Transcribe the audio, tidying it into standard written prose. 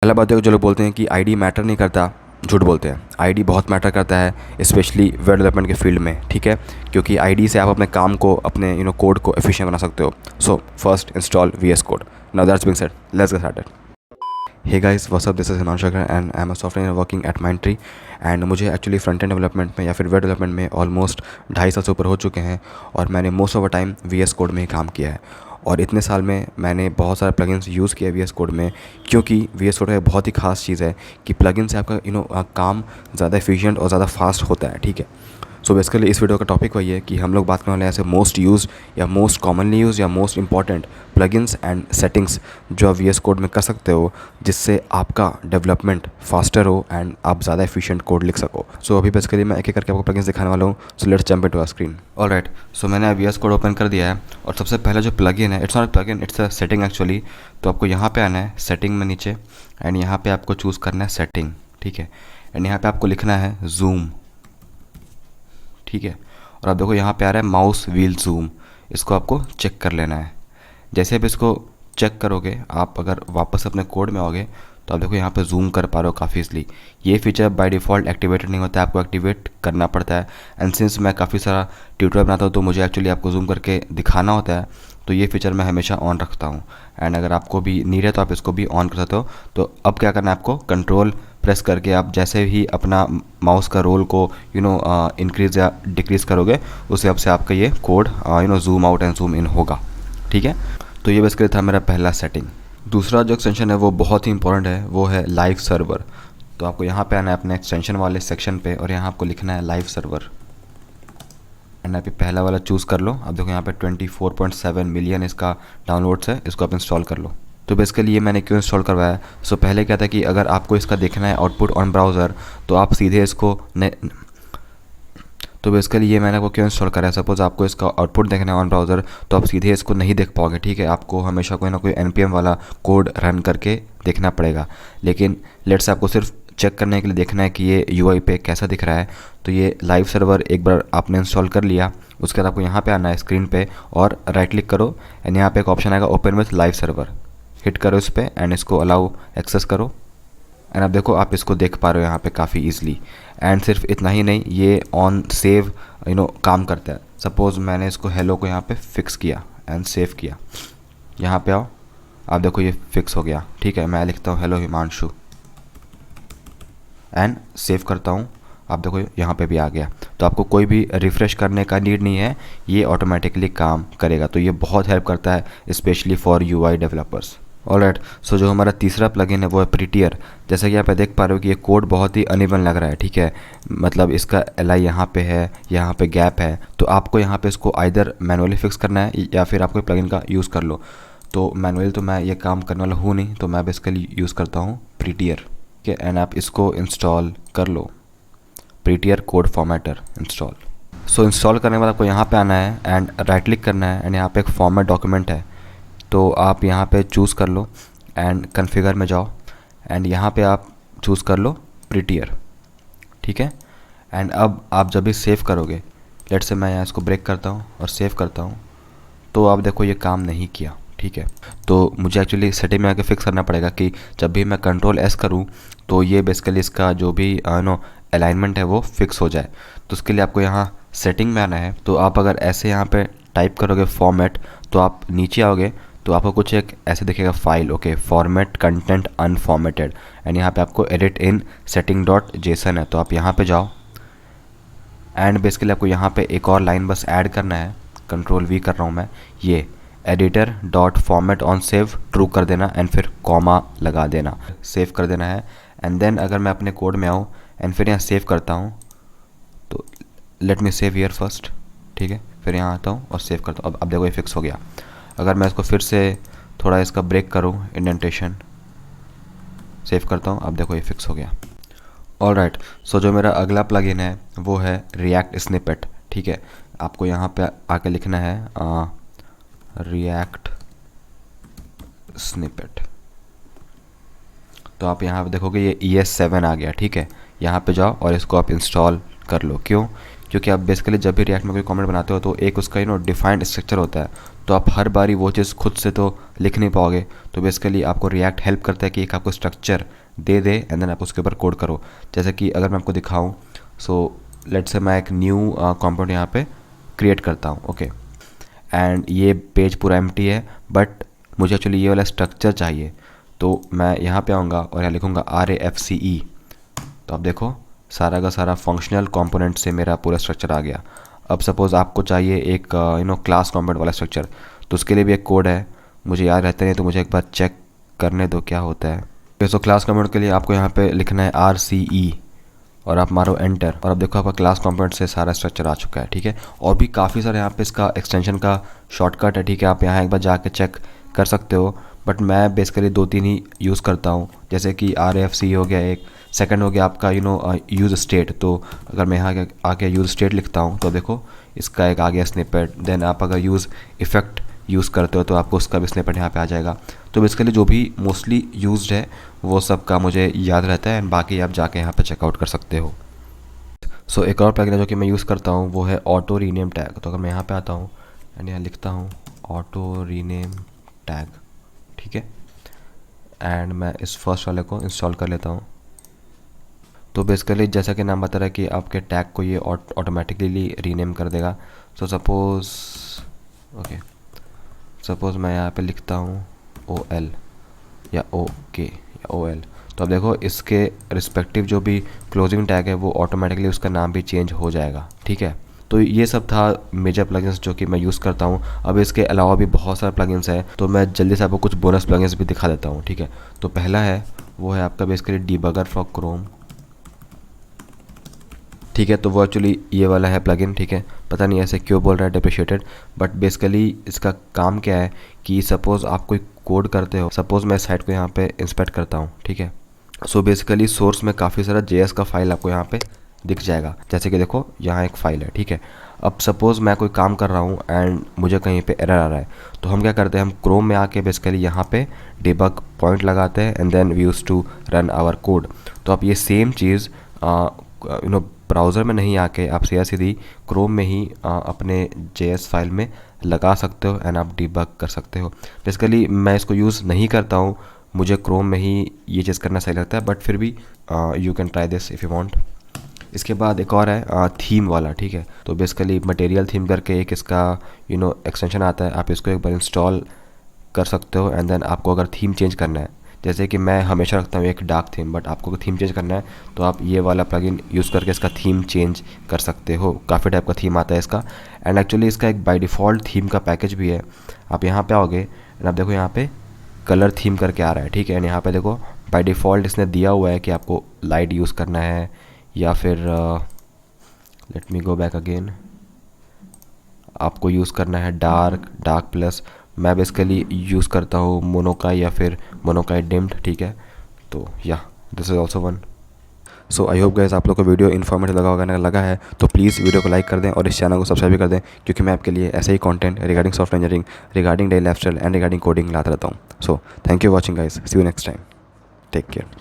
पहला बात है, जो लोग बोलते हैं कि आईडी मैटर नहीं करता, झूठ बोलते हैं। आईडी बहुत मैटर करता है, स्पेशली वेब डेवलपमेंट के फील्ड में, ठीक है। क्योंकि आईडी से आप अपने काम को, अपने कोड को एफिशिएंट बना सकते हो। So first install VS code. Now that's being said, let's get started. Hey guys, what's up, this is Himanshu Agarwal and I am a software working at Mindtree. And मुझे एक्चुअली फ्रंट एंड डेवलपमेंट में या फिर web development में almost 2.5 साल से ऊपर हो चुके हैं, और मैंने most of the time VS code में ही काम किया है। और इतने साल में मैंने बहुत सारे प्लगइन्स यूज़ किए वीएस कोड में, क्योंकि वीएस कोड एक बहुत ही खास चीज़ है कि प्लगइन से आपका काम ज़्यादा एफिशिएंट और ज़्यादा फास्ट होता है, ठीक है। सो बेसिकली इस वीडियो का टॉपिक वही है कि हम लोग बात करने वाले हैं ऐसे मोस्ट यूज या मोस्ट कॉमनली यूज या most important plugins and settings जो आप वीएस कोड में कर सकते हो, जिससे आपका डेवलपमेंट फास्टर हो एंड आप ज़्यादा एफिशिएंट कोड लिख सको। सो अभी बेसिकली मैं एक एक करके आपको प्लगइन्स दिखाने वाला हूँ। So let's jump into our screen. Alright, so मैंने वीएस कोड ओपन कर दिया है, और सबसे पहला जो प्लगइन है, it's not plugin, it's a setting actually. तो आपको यहाँ पे आना है सेटिंग में नीचे, एंड यहाँ पे आपको चूज़ करना है सेटिंग, ठीक है। एंड यहाँ पे आपको लिखना है जूम, ठीक है। और आप देखो यहाँ पे आ रहा है माउस व्हील जूम, इसको आपको चेक कर लेना है। जैसे आप इसको चेक करोगे, आप अगर वापस अपने कोड में आओगे तो आप देखो यहाँ पे जूम कर पा रहे हो काफ़ी ईजली। ये फीचर बाय डिफ़ॉल्ट एक्टिवेटेड नहीं होता है, आपको एक्टिवेट करना पड़ता है। एंड सिंस मैं काफ़ी सारा ट्यूटोरियल बनाता हूँ तो मुझे एक्चुअली आपको जूम करके दिखाना होता है, तो ये फीचर मैं हमेशा ऑन रखता हूँ। एंड अगर आपको भी नीड है तो आप इसको भी ऑन कर सकते हो। तो अब क्या करना है, आपको कंट्रोल प्रेस करके आप जैसे ही अपना माउस का रोल को इंक्रीज़ या डिक्रीज़ करोगे, उस हिसाब से आपका ये code zoom out and zoom in होगा, ठीक है। तो ये बेसिकली था मेरा पहला सेटिंग। दूसरा जो एक्सटेंशन है वो बहुत ही इंपॉर्टेंट है, वो है लाइव सर्वर। तो आपको यहाँ पे आना है अपने एक्सटेंशन वाले सेक्शन पे, और यहाँ आपको लिखना है लाइव सर्वर। एंड आप पहला वाला चूज़ कर लो। आप देखो यहाँ पे 24.7 मिलियन इसका डाउनलोड्स है, इसको आप इंस्टॉल कर लो। तो बेसिकली ये मैंने क्यों इंस्टॉल करवाया है, सो पहले क्या था कि अगर आपको इसका देखना है आउटपुट ऑन ब्राउज़र, तो आप सीधे इसको तो बेसिकली ये मैंने आपको क्यों इंस्टॉल करा है, सपोज़ आपको इसका आउटपुट देखना है ऑन ब्राउज़र, तो आप सीधे इसको नहीं देख पाओगे, ठीक है। आपको हमेशा कोई ना कोई npm वाला कोड रन करके देखना पड़ेगा। लेकिन लेट्स आपको सिर्फ चेक करने के लिए देखना है कि ये यूआई पे कैसा दिख रहा है, तो ये लाइव सर्वर एक बार आपने इंस्टॉल कर लिया, उसके बाद आपको यहाँ पे आना है स्क्रीन पे और राइट क्लिक करो, एंड यहाँ पे एक ऑप्शन आएगा open with live server, hit करो इस पर एंड इसको अलाउ एक्सेस करो। एंड आप देखो आप इसको देख पा रहे हो यहाँ पे काफ़ी ईजिली। एंड सिर्फ इतना ही नहीं, ये ऑन सेव काम करता है। सपोज़ मैंने इसको हेलो को यहाँ पे फिक्स किया एंड सेव किया, यहाँ पे आओ, आप देखो ये फिक्स हो गया, ठीक है। मैं लिखता हूँ हेलो हिमांशु एंड सेव करता हूँ, आप देखो यहाँ पे भी आ गया। तो आपको कोई भी रिफ़्रेश करने का नीड नहीं है, ये ऑटोमेटिकली काम करेगा। तो ये बहुत हेल्प करता है specially for UI developers. Alright, so जो हमारा तीसरा प्लगइन है वो है प्रीटियर। जैसा कि आप देख पा रहे हो कि ये कोड बहुत ही अनइवन लग रहा है, ठीक है। मतलब इसका एल यहाँ पे है, यहाँ पे गैप है, तो आपको यहाँ पे इसको आइदर मैनुअली फिक्स करना है या फिर आपको प्लगइन का यूज़ कर लो। तो मैनुअली तो मैं ये काम करने वाला हूँ नहीं, तो मैं बेसिकली यूज़ करता हूँ प्रीटियर, ठीक है। एंड आप इसको इंस्टॉल कर लो, प्रीटियर कोड फॉर्मेटर इंस्टॉल। सो इंस्टॉल करने के बाद आपको यहाँ पे आना है एंड राइट क्लिक करना है, एंड यहाँ पे एक फॉर्मेट डॉक्यूमेंट है, तो आप यहाँ पे चूज़ कर लो एंड कॉन्फ़िगर में जाओ, एंड यहाँ पे आप चूज़ कर लो प्रीटियर, ठीक है। एंड अब आप जब भी सेव करोगे, लेट्स से मैं यहाँ इसको ब्रेक करता हूँ और सेव करता हूँ, तो आप देखो ये काम नहीं किया, ठीक है। तो मुझे एक्चुअली सेटिंग में आके फिक्स करना पड़ेगा कि जब भी मैं कंट्रोल एस करूँ तो ये बेसिकली इसका जो भी अलाइनमेंट है वो फिक्स हो जाए। तो उसके लिए आपको यहाँ सेटिंग में आना है। तो आप अगर ऐसे यहाँ पे टाइप करोगे फॉर्मेट, तो आप नीचे आओगे तो आपको कुछ एक ऐसे दिखेगा file, okay, format content unformatted, and यहाँ पे आपको edit in setting dot JSON है, तो आप यहाँ पे जाओ। एंड बेसिकली आपको यहाँ पे एक और लाइन बस ऐड करना है, कंट्रोल वी कर रहा हूँ मैं, ये editor dot format on save true कर देना, एंड फिर कॉमा लगा देना, सेव कर देना है। एंड देन अगर मैं अपने कोड में आऊँ एंड फिर यहाँ सेव करता हूँ, तो let me save here first, ठीक है। फिर यहाँ आता हूँ और सेव करता हूँ। अब देखो ये फिक्स हो गया। अगर मैं इसको फिर से थोड़ा इसका ब्रेक करूँ, इंडेंटेशन, सेव करता हूँ, अब देखो ये फिक्स हो गया। ऑलराइट, सो जो मेरा अगला प्लगइन है वो है रिएक्ट स्निपेट, ठीक है। आपको यहाँ पे आके लिखना है रिएक्ट स्निपेट। तो आप यहाँ पे देखोगे ये ES7 आ गया, ठीक है। यहाँ पे जाओ और इसको आप इंस्टॉल कर लो। क्यों? क्योंकि आप बेसिकली जब भी रिएक्ट में कोई कमेंट बनाते हो तो एक उसका डिफाइंड स्ट्रक्चर होता है, तो आप हर बारी वो चीज़ खुद से तो लिख नहीं पाओगे। तो बेसिकली आपको रिएक्ट हेल्प करता है कि एक आपको स्ट्रक्चर दे दे एंड देन आप उसके ऊपर कोड करो। जैसे कि अगर मैं आपको दिखाऊँ, सो लेट्स से मैं एक न्यू कंपोनेंट यहाँ पे क्रिएट करता हूँ, ओके। एंड ये पेज पूरा एम्प्टी है, बट मुझे एक्चुअली ये वाला स्ट्रक्चर चाहिए। तो मैं यहाँ पे आऊँगा और यहाँ लिखूँगा RAFCE। तो आप देखो सारा का सारा फंक्शनल कंपोनेंट से मेरा पूरा स्ट्रक्चर आ गया। अब सपोज़ आपको चाहिए एक क्लास कंपोनेंट वाला स्ट्रक्चर, तो उसके लिए भी एक कोड है, मुझे याद रहता नहीं, तो मुझे एक बार चेक करने दो क्या होता है। तो क्लास कंपोनेंट के लिए आपको यहाँ पे लिखना है RCE और आप मारो एंटर, और अब देखो आपका क्लास कंपोनेंट से सारा स्ट्रक्चर आ चुका है, ठीक है। और भी काफ़ी सारे यहाँ पे इसका एक्सटेंशन का शॉर्टकट है, ठीक है, आप यहाँ एक बार जाके चेक कर सकते हो। बट मैं बेसिकली 2-3 ही यूज़ करता हूँ, जैसे कि RAFCE हो गया एक, सेकंड हो गया आपका यूज़ स्टेट। तो अगर मैं यहाँ आके यूज़ स्टेट लिखता हूँ तो देखो इसका एक आ गया स्निपेट। देन आप अगर यूज़ इफ़ेक्ट यूज़ करते हो तो आपको उसका भी स्निपेट यहाँ पे आ जाएगा। तो बेसिकली जो भी मोस्टली यूज्ड है वो सब का मुझे याद रहता है, एंड बाकी आप जाके यहाँ पे चेकआउट कर सकते हो। सो एक और प्लगइन है जो कि मैं यूज़ करता हूँ, वो है ऑटो रीनेम टैग। तो अगर मैं यहाँ पे आता हूँ एंड यहाँ लिखता हूँ ऑटो रीनेम टैग, ठीक है, एंड मैं इस फर्स्ट वाले को इंस्टॉल कर लेता हूँ। तो बेसिकली जैसा कि नाम बता रहा है कि आपके टैग को ये ऑटोमेटिकली रीनेम कर देगा। सो सपोज़ मैं यहाँ पे लिखता हूँ OL या OK या OL, तो अब देखो इसके रिस्पेक्टिव जो भी क्लोजिंग टैग है वो ऑटोमेटिकली उसका नाम भी चेंज हो जाएगा, ठीक है। तो ये सब था मेजर प्लगइन्स जो कि मैं यूज़ करता हूँ। अब इसके अलावा भी बहुत सारे प्लगइन्स हैं, तो मैं जल्दी से आपको कुछ बोनस प्लगइन्स भी दिखा देता हूँ, ठीक है। तो पहला है वो है आपका बेसिकली डिबगर फॉर क्रोम, ठीक है। तो वो एक्चुअली ये वाला है प्लगइन, ठीक है, पता नहीं ऐसे क्यों बोल रहा है डेप्रिशिएटेड, बट बेसिकली इसका काम क्या है कि सपोज़ आप कोई कोड करते हो, सपोज़ मैं साइट को यहाँ पे इंस्पेक्ट करता हूँ, ठीक है। सो बेसिकली सोर्स में काफ़ी सारा JS का फाइल आपको यहाँ पे दिख जाएगा, जैसे कि देखो यहाँ एक फ़ाइल है, ठीक है। अब सपोज़ मैं कोई काम कर रहा हूँ एंड मुझे कहीं पे एरर आ रहा है, तो हम क्या करते हैं, हम क्रोम में आके बेसिकली यहाँ पे डिबग पॉइंट लगाते हैं and then we use to run our code. तो आप ये सेम चीज़ ब्राउज़र में नहीं आके आप सीधी क्रोम में ही अपने JS फाइल में लगा सकते हो एंड आप डिबग कर सकते हो। बेसिकली मैं इसको यूज़ नहीं करता हूँ, मुझे क्रोम में ही ये चीज़ करना सही लगता है, बट फिर भी you can try this if you want. इसके बाद एक और है थीम वाला, ठीक है। तो बेसिकली मटेरियल थीम करके एक इसका एक्सटेंशन आता है, आप इसको एक बार इंस्टॉल कर सकते हो एंड देन आपको अगर थीम चेंज करना है, जैसे कि मैं हमेशा रखता हूँ एक डार्क थीम, बट आपको थीम चेंज करना है तो आप ये वाला प्लगइन यूज़ करके इसका थीम चेंज कर सकते हो। काफ़ी टाइप का थीम आता है इसका, एंड एक्चुअली इसका एक बाय डिफ़ॉल्ट थीम का पैकेज भी है। आप यहाँ पे आओगे एंड आप देखो यहाँ पे कलर थीम करके आ रहा है, ठीक है। एंड यहाँ पे देखो बाय डिफ़ॉल्ट इसने दिया हुआ है कि आपको लाइट यूज़ करना है या फिर let me go back again, आपको यूज़ करना है डार्क प्लस। मैं बेसिकली यूज़ करता हूँ मोनोकाई या फिर मोनोकाई डिम्ड, ठीक है। तो या this is also one. So I hope guys आप लोग को वीडियो इन्फॉर्मेटिव लगा है तो प्लीज़ वीडियो को लाइक कर दें और इस चैनल को सब्सक्राइब भी कर दें, क्योंकि मैं आपके लिए ऐसे ही content regarding software engineering, regarding daily lifestyle and regarding coding लाता रहता हूँ। So thank you watching guys, see you next time, take care.